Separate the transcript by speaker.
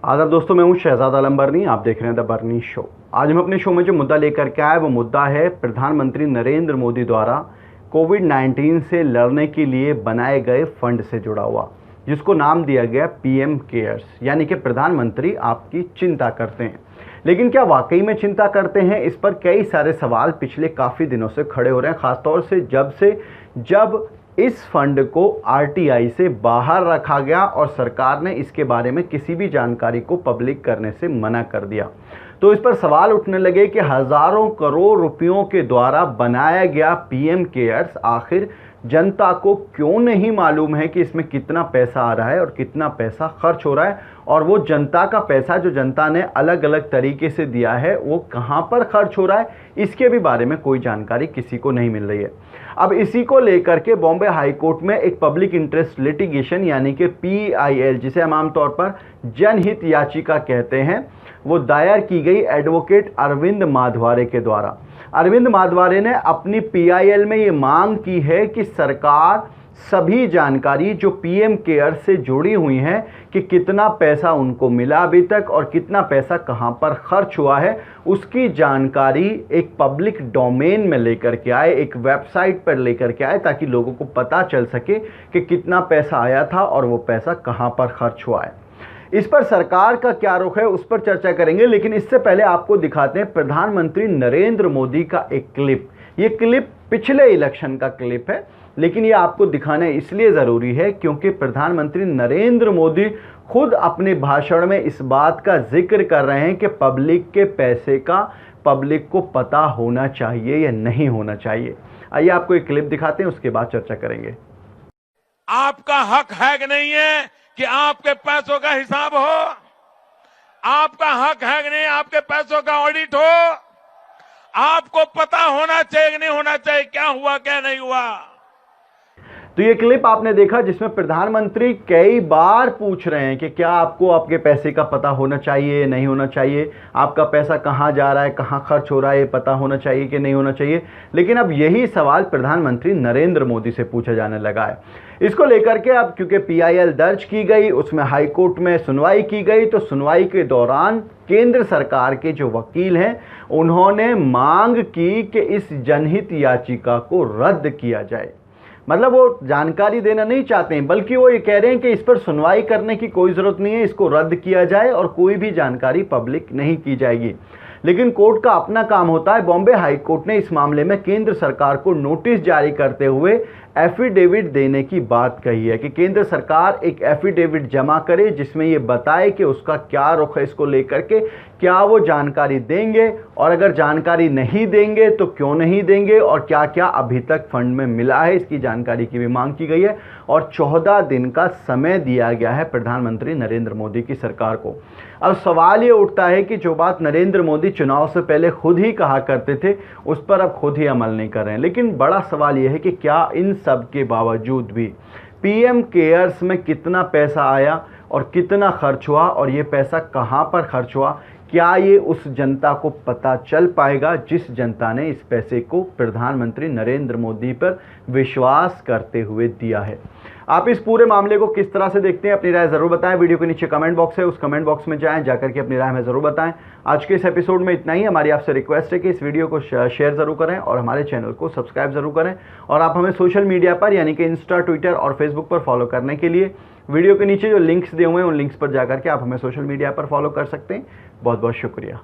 Speaker 1: आदाब दोस्तों, मैं हूं शहजाद आलम बर्नी। आप देख रहे हैं द बर्नी शो। आज हम अपने शो में जो मुद्दा लेकर के आए वो मुद्दा है प्रधानमंत्री नरेंद्र मोदी द्वारा कोविड-19 से लड़ने के लिए बनाए गए फंड से जुड़ा हुआ, जिसको नाम दिया गया पीएम केयर्स, यानी कि प्रधानमंत्री आपकी चिंता करते हैं। लेकिन क्या वाकई में चिंता करते हैं? इस पर कई सारे सवाल पिछले काफ़ी दिनों से खड़े हो रहे हैं, ख़ासतौर से जब इस फंड को आरटीआई से बाहर रखा गया और सरकार ने इसके बारे में किसी भी जानकारी को पब्लिक करने से मना कर दिया। तो इस पर सवाल उठने लगे कि हज़ारों करोड़ रुपयों के द्वारा बनाया गया पीएम केयर्स आखिर जनता को क्यों नहीं मालूम है कि इसमें कितना पैसा आ रहा है और कितना पैसा खर्च हो रहा है, और वो जनता का पैसा जो जनता ने अलग अलग तरीके से दिया है वो कहाँ पर खर्च हो रहा है, इसके भी बारे में कोई जानकारी किसी को नहीं मिल रही है। अब इसी को लेकर के बॉम्बे हाई कोर्ट में एक पब्लिक इंटरेस्ट लिटिगेशन यानी कि पीआईएल, जिसे हम आमतौर पर जनहित याचिका कहते हैं, वो दायर की गई एडवोकेट अरविंद माधवारे के द्वारा। अरविंद माधवारे ने अपनी पीआईएल में ये मांग की है कि सरकार सभी जानकारी जो पीएम केयर से जुड़ी हुई हैं कि कितना पैसा उनको मिला अभी तक और कितना पैसा कहां पर खर्च हुआ है, उसकी जानकारी एक पब्लिक डोमेन में लेकर के आए, एक वेबसाइट पर लेकर के आए, ताकि लोगों को पता चल सके कि कितना पैसा आया था और वो पैसा कहां पर खर्च हुआ है। इस पर सरकार का क्या रुख है उस पर चर्चा करेंगे, लेकिन इससे पहले आपको दिखाते हैं प्रधानमंत्री नरेंद्र मोदी का एक क्लिप। ये क्लिप पिछले इलेक्शन का क्लिप है, लेकिन ये आपको दिखाना इसलिए ज़रूरी है क्योंकि प्रधानमंत्री नरेंद्र मोदी खुद अपने भाषण में इस बात का जिक्र कर रहे हैं कि पब्लिक के पैसे का पब्लिक को पता होना चाहिए या नहीं होना चाहिए। आइए आपको एक क्लिप दिखाते हैं, उसके बाद चर्चा करेंगे।
Speaker 2: आपका हक है कि नहीं है कि आपके पैसों का हिसाब हो? आपका हक है कि नहीं आपके पैसों का ऑडिट हो? आपको पता होना चाहिए कि नहीं होना चाहिए, क्या हुआ क्या नहीं हुआ।
Speaker 1: तो ये क्लिप आपने देखा जिसमें प्रधानमंत्री कई बार पूछ रहे हैं कि क्या आपको आपके पैसे का पता होना चाहिए, नहीं होना चाहिए, आपका पैसा कहाँ जा रहा है, कहाँ खर्च हो रहा है, ये पता होना चाहिए कि नहीं होना चाहिए। लेकिन अब यही सवाल प्रधानमंत्री नरेंद्र मोदी से पूछा जाने लगा है। इसको लेकर के अब क्योंकि पीआईएल दर्ज की गई, उसमें हाई कोर्ट में सुनवाई की गई, तो सुनवाई के दौरान केंद्र सरकार के जो वकील हैं उन्होंने मांग की कि इस जनहित याचिका को रद्द किया जाए। मतलब वो जानकारी देना नहीं चाहते हैं, बल्कि वो ये कह रहे हैं कि इस पर सुनवाई करने की कोई ज़रूरत नहीं है, इसको रद्द किया जाए और कोई भी जानकारी पब्लिक नहीं की जाएगी। लेकिन कोर्ट का अपना काम होता है। बॉम्बे हाई कोर्ट ने इस मामले में केंद्र सरकार को नोटिस जारी करते हुए एफिडेविट देने की बात कही है कि केंद्र सरकार एक एफिडेविट जमा करे जिसमें ये बताए कि उसका क्या रुख है इसको लेकर के, क्या वो जानकारी देंगे और अगर जानकारी नहीं देंगे तो क्यों नहीं देंगे, और क्या क्या अभी तक फंड में मिला है, इसकी जानकारी की भी मांग की गई है। और 14 दिन का समय दिया गया है प्रधानमंत्री नरेंद्र मोदी की सरकार को। अब सवाल ये उठता है कि जो बात नरेंद्र मोदी चुनाव से पहले खुद ही कहा करते थे उस पर अब खुद ही अमल नहीं कर रहे हैं। लेकिन बड़ा सवाल यह है कि क्या इन सब के बावजूद भी पीएम केयर्स में कितना पैसा आया और कितना खर्च हुआ और ये पैसा कहाँ पर खर्च हुआ, क्या ये उस जनता को पता चल पाएगा जिस जनता ने इस पैसे को प्रधानमंत्री नरेंद्र मोदी पर विश्वास करते हुए दिया है। आप इस पूरे मामले को किस तरह से देखते हैं, अपनी राय ज़रूर बताएं। वीडियो के नीचे कमेंट बॉक्स है, उस कमेंट बॉक्स में जाकर के अपनी राय हमें ज़रूर बताएं। आज के इस एपिसोड में इतना ही। हमारी आपसे रिक्वेस्ट है कि इस वीडियो को शेयर ज़रूर करें और हमारे चैनल को सब्सक्राइब ज़रूर करें। और आप हमें सोशल मीडिया पर यानी कि इंस्टा, ट्विटर और फेसबुक पर फॉलो करने के लिए वीडियो के नीचे जो लिंक्स दिए हुए हैं उन लिंक्स पर जाकर के आप हमें सोशल मीडिया पर फॉलो कर सकते हैं। बहुत बहुत शुक्रिया।